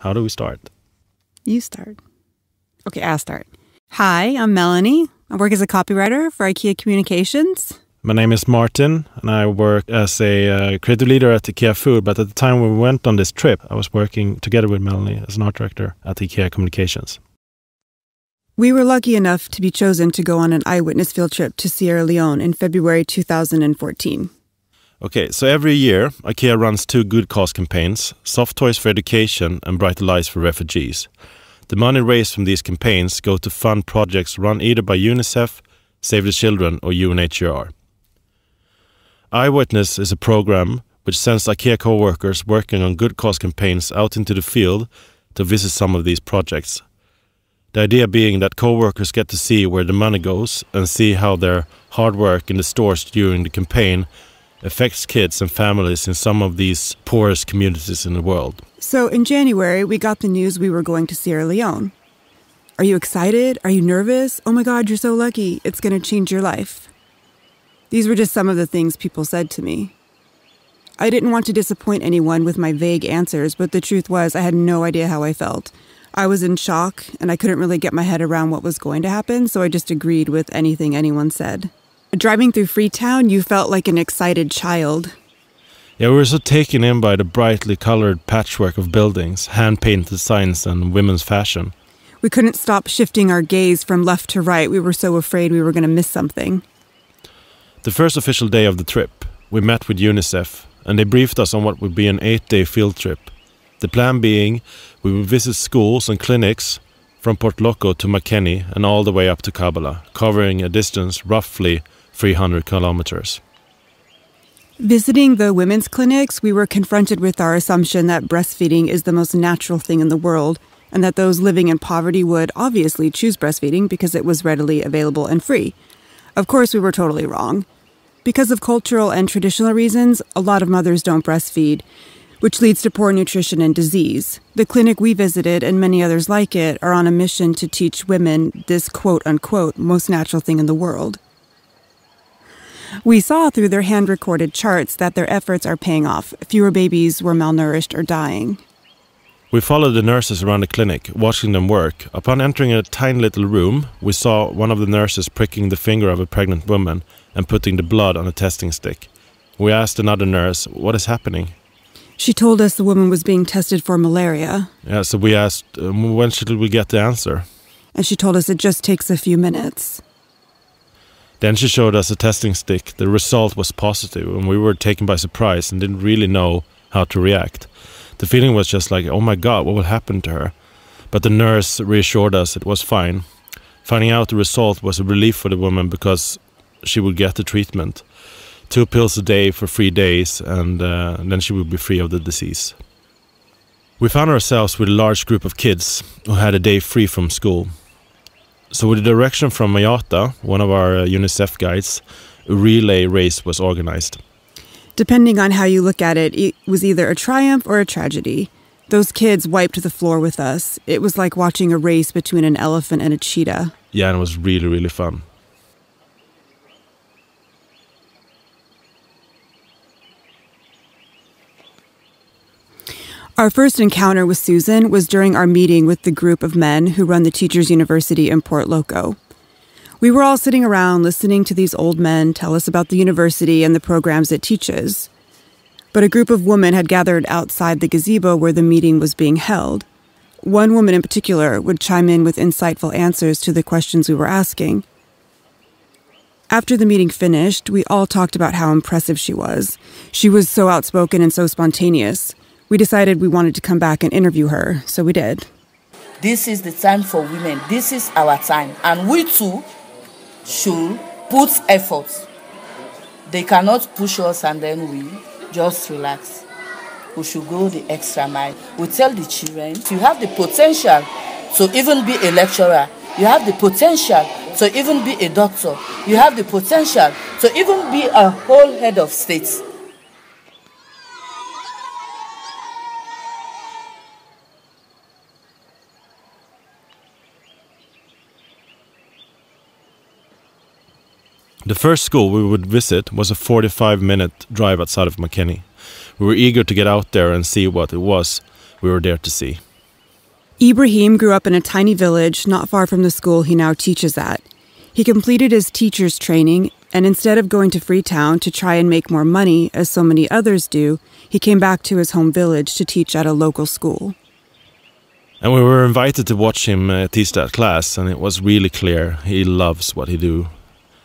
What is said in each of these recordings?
how do we start? You start. Okay, I'll start. Hi, I'm Melanie. I work as a copywriter for IKEA Communications. My name is Martin, and I work as a creative leader at IKEA Food. But at the time when we went on this trip, I was working together with Melanie as an art director at IKEA Communications. We were lucky enough to be chosen to go on an IWitness field trip to Sierra Leone in February 2014. Okay, so every year, IKEA runs 2 good cause campaigns, Soft Toys for Education and Brighter Lives for Refugees. The money raised from these campaigns go to fund projects run either by UNICEF, Save the Children or UNHCR. IWitness is a program which sends IKEA co-workers working on good cause campaigns out into the field to visit some of these projects. The idea being that co-workers get to see where the money goes and see how their hard work in the stores during the campaign affects kids and families in some of these poorest communities in the world. So in January, we got the news we were going to Sierra Leone. Are you excited? Are you nervous? Oh my God, you're so lucky. It's going to change your life. These were just some of the things people said to me. I didn't want to disappoint anyone with my vague answers, but the truth was I had no idea how I felt. I was in shock, and I couldn't really get my head around what was going to happen, so I just agreed with anything anyone said. Driving through Freetown, you felt like an excited child. Yeah, we were so taken in by the brightly colored patchwork of buildings, hand-painted signs and women's fashion. We couldn't stop shifting our gaze from left to right. We were so afraid we were going to miss something. The first official day of the trip, we met with UNICEF, and they briefed us on what would be an 8-day field trip. The plan being, we would visit schools and clinics from Port Loko to Makeni and all the way up to Kabbala, covering a distance roughly 300 kilometers. Visiting the women's clinics, we were confronted with our assumption that breastfeeding is the most natural thing in the world, and that those living in poverty would obviously choose breastfeeding because it was readily available and free. Of course, we were totally wrong. Because of cultural and traditional reasons, a lot of mothers don't breastfeed, which leads to poor nutrition and disease. The clinic we visited, and many others like it, are on a mission to teach women this quote-unquote most natural thing in the world. We saw through their hand-recorded charts that their efforts are paying off. Fewer babies were malnourished or dying. We followed the nurses around the clinic, watching them work. Upon entering a tiny little room, we saw one of the nurses pricking the finger of a pregnant woman and putting the blood on a testing stick. We asked another nurse, what is happening? She told us the woman was being tested for malaria. Yeah, so we asked, when should we get the answer? And she told us it just takes a few minutes. Then she showed us a testing stick. The result was positive, and we were taken by surprise and didn't really know how to react. The feeling was just like, oh my God, what will happen to her? But the nurse reassured us it was fine. Finding out the result was a relief for the woman because she would get the treatment. 2 pills a day for 3 days, and then she would be free of the disease. We found ourselves with a large group of kids who had a day free from school. So with the direction from Mayata, one of our UNICEF guides, a relay race was organized. Depending on how you look at it, it was either a triumph or a tragedy. Those kids wiped the floor with us. It was like watching a race between an elephant and a cheetah. Yeah, and it was really, really fun. Our first encounter with Susan was during our meeting with the group of men who run the Teachers University in Port Loko. We were all sitting around listening to these old men tell us about the university and the programs it teaches. But a group of women had gathered outside the gazebo where the meeting was being held. One woman in particular would chime in with insightful answers to the questions we were asking. After the meeting finished, we all talked about how impressive she was. She was so outspoken and so spontaneous. We decided we wanted to come back and interview her, so we did. This is the time for women. This is our time. And we too should put effort. They cannot push us and then we just relax. We should go the extra mile. We tell the children, you have the potential to even be a lecturer. You have the potential to even be a doctor. You have the potential to even be a whole head of state. The first school we would visit was a 45-minute drive outside of Makeni. We were eager to get out there and see what it was we were there to see. Ibrahim grew up in a tiny village not far from the school he now teaches at. He completed his teacher's training, and instead of going to Freetown to try and make more money, as so many others do, he came back to his home village to teach at a local school. And we were invited to watch him teach that class, and it was really clear he loves what he do.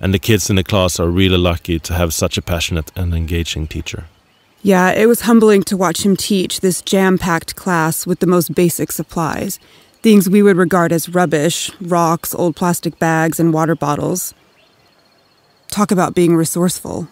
And the kids in the class are really lucky to have such a passionate and engaging teacher. Yeah, it was humbling to watch him teach this jam-packed class with the most basic supplies. Things we would regard as rubbish, rocks, old plastic bags, and water bottles. Talk about being resourceful.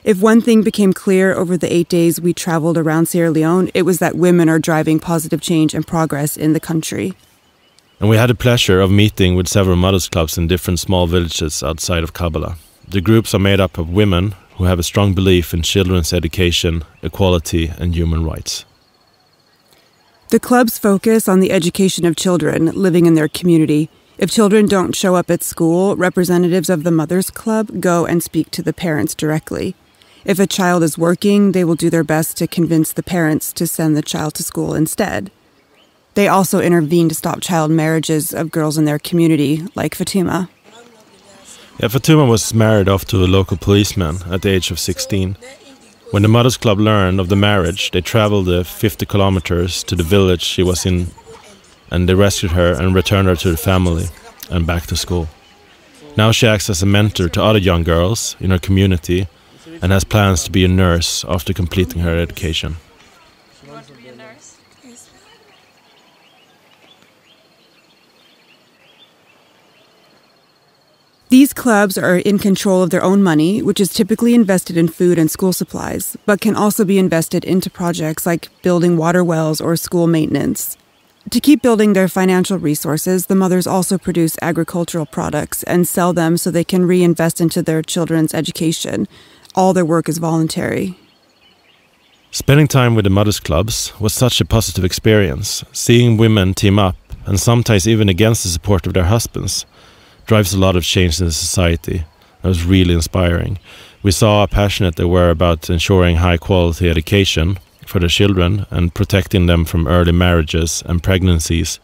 If one thing became clear over the 8 days we traveled around Sierra Leone, it was that women are driving positive change and progress in the country. And we had the pleasure of meeting with several mothers' clubs in different small villages outside of Kampala. The groups are made up of women who have a strong belief in children's education, equality, and human rights. The clubs focus on the education of children living in their community. If children don't show up at school, representatives of the Mothers Club go and speak to the parents directly. If a child is working, they will do their best to convince the parents to send the child to school instead. They also intervene to stop child marriages of girls in their community, like Fatima. Yeah, Fatima was married off to a local policeman at the age of 16. When the Mothers Club learned of the marriage, they traveled 50 kilometers to the village she was in, and they rescued her and returned her to the family and back to school. Now she acts as a mentor to other young girls in her community and has plans to be a nurse after completing her education. You want to be a nurse? Yes. These clubs are in control of their own money, which is typically invested in food and school supplies, but can also be invested into projects like building water wells or school maintenance. To keep building their financial resources, the mothers also produce agricultural products and sell them so they can reinvest into their children's education. All their work is voluntary. Spending time with the Mothers Clubs was such a positive experience. Seeing women team up, and sometimes even against the support of their husbands, drives a lot of change in the society. It was really inspiring. We saw how passionate they were about ensuring high-quality education for their children and protecting them from early marriages and pregnancies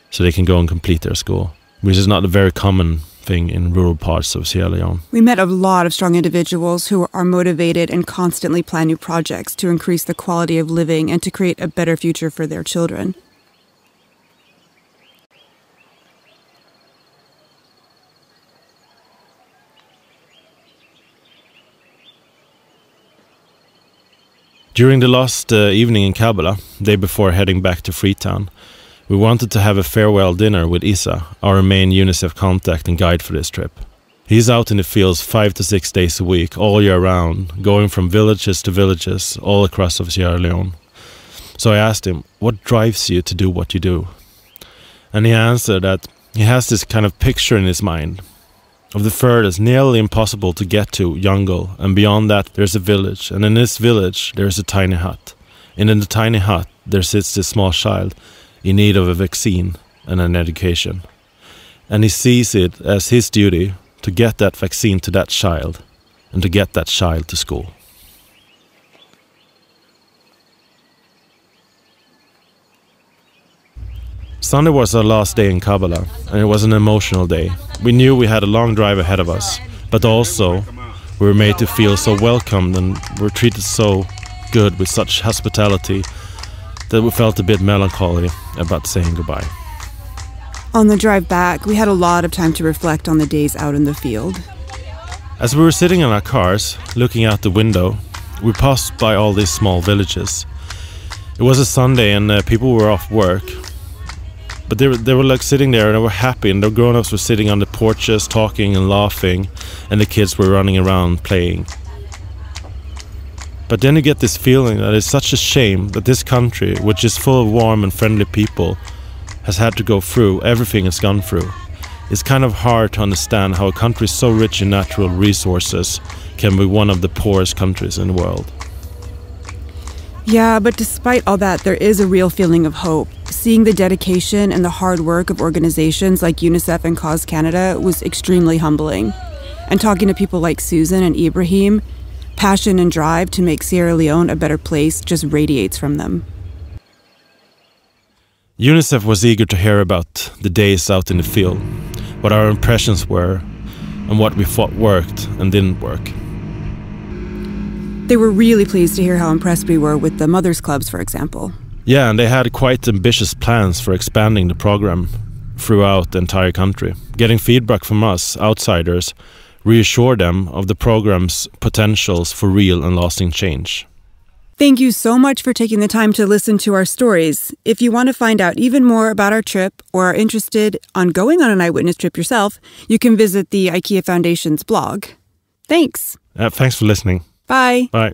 so they can go and complete their school, which is not a very common thing in rural parts of Sierra Leone. We met a lot of strong individuals who are motivated and constantly plan new projects to increase the quality of living and to create a better future for their children. During the last evening in Kampala, day before heading back to Freetown, we wanted to have a farewell dinner with Isa, our main UNICEF contact and guide for this trip. He's out in the fields 5 to 6 days a week, all year round, going from villages to villages all across of Sierra Leone. So I asked him, what drives you to do what you do? And he answered that he has this kind of picture in his mind of the furthest, nearly impossible to get to jungle, and beyond that there's a village, and in this village there's a tiny hut. And in the tiny hut there sits this small child in need of a vaccine and an education. And he sees it as his duty to get that vaccine to that child, and to get that child to school. Sunday was our last day in Kabbalah, and it was an emotional day. We knew we had a long drive ahead of us, but also we were made to feel so welcomed and were treated so good with such hospitality that we felt a bit melancholy about saying goodbye. On the drive back, we had a lot of time to reflect on the days out in the field. As we were sitting in our cars, looking out the window, we passed by all these small villages. It was a Sunday and people were off work. But they were like sitting there and they were happy, and the grown-ups were sitting on the porches talking and laughing, and the kids were running around playing. But then you get this feeling that it's such a shame that this country, which is full of warm and friendly people, has had to go through everything it's gone through. It's kind of hard to understand how a country so rich in natural resources can be one of the poorest countries in the world. Yeah, but despite all that, there is a real feeling of hope. Seeing the dedication and the hard work of organizations like UNICEF and Cause Canada was extremely humbling. And talking to people like Susan and Ibrahim, passion and drive to make Sierra Leone a better place just radiates from them. UNICEF was eager to hear about the days out in the field, what our impressions were, and what we thought worked and didn't work. They were really pleased to hear how impressed we were with the mothers' clubs, for example. Yeah, and they had quite ambitious plans for expanding the program throughout the entire country. Getting feedback from us, outsiders, reassured them of the program's potentials for real and lasting change. Thank you so much for taking the time to listen to our stories. If you want to find out even more about our trip or are interested on going on an eyewitness trip yourself, you can visit the IKEA Foundations blog. Thanks. Thanks for listening. Bye. Bye.